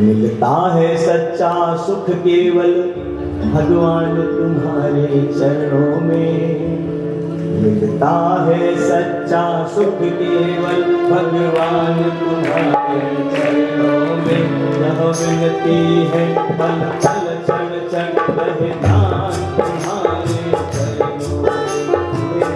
मिलता है सच्चा सुख केवल भगवान तुम्हारे चरणों में। मिलता है सच्चा सुख केवल भगवान तुम्हारे चरणों में। यह विनती है पल पल क्षण क्षण रहे ध्यान तुम्हारे चरणों में,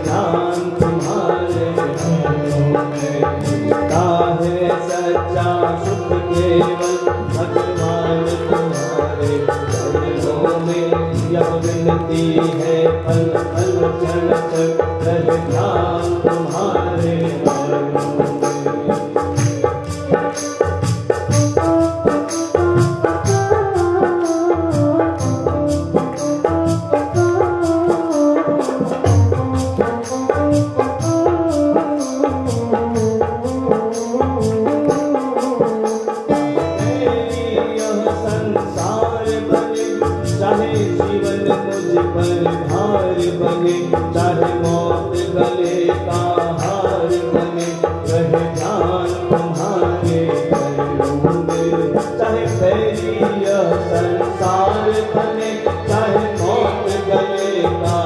ध्यान तुम्हारे चरणों में। मिलता है सच्चा सुख केवल भगवान तुम्हारे चरणों में। यह विनती है पल पल क्षण क्षण रहे ध्यान तुम्हारे चरणों में। चाहे जीवन मुझ पर भार बने, चाहे मौत गले का हार बने, रहे ध्यान तुम्हारे चरणों में। चाहे फैली यह संसार बने, चाहे मौत गले का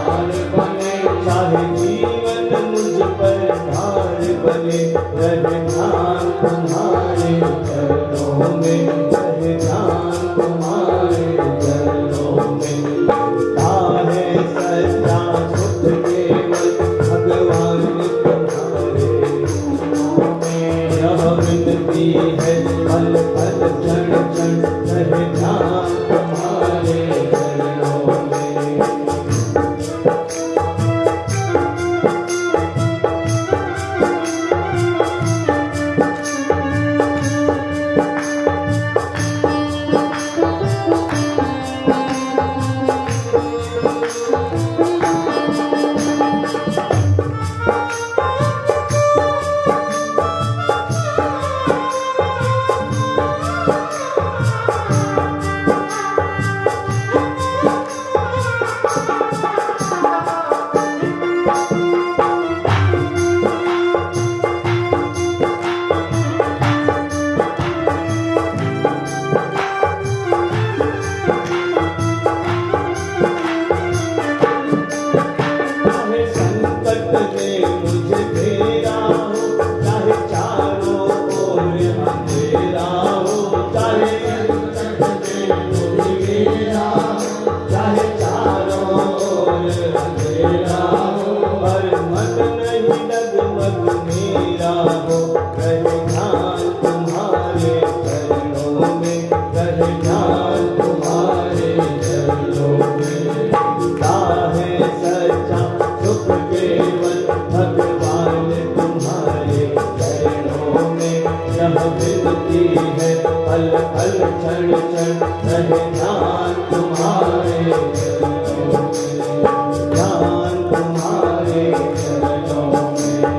हार बने, चाहे जीवन मुझ पर भार बने, रहे ध्यान तुम्हारे चरणों में, रहे ध्यान तुम्हारे चरणों में। मिलता है सच्चा सुख केवल भगवान तुम्हारे चरणों में। यह विनती है पल पल क्षण क्षण रहे ध्यान तुम्हारे चरणों में। पल पल क्षण क्षण रहे ध्यान तुम्हारे चरणों में, ध्यान तुम्हारे चरणों में।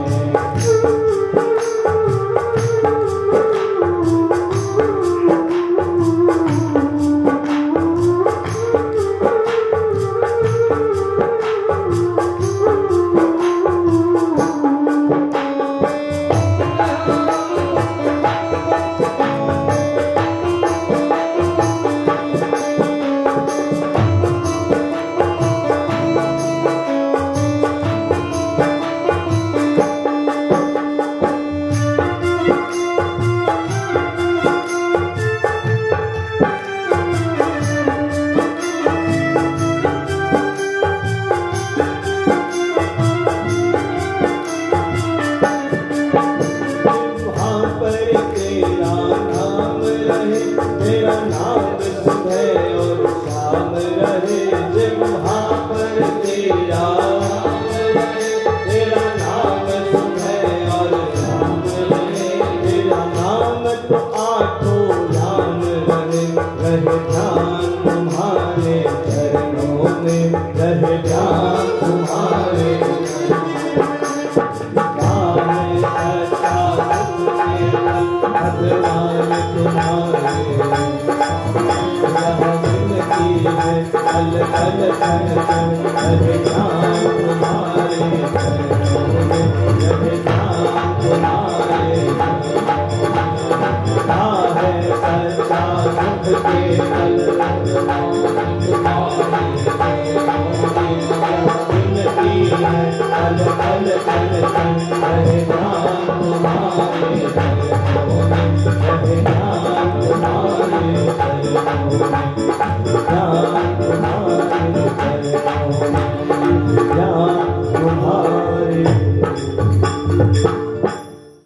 तेरा नाम सुबह और शाम रहे, जिह्वा पर तेरा नाम रहे। तेरा नाम सुबह और शाम रहे, तेरा नाम तो आठों याम रहे। रहे ध्यान तुम्हारे चरणों में, रहे ध्यान तुम्हारे भगवान तुम्हारे पल पल क्षण क्षण रहे ध्यान तुम्हारे चरणों में, रहे ध्यान तुम्हारे। है सच्चा केवल भगवान तुम्हारी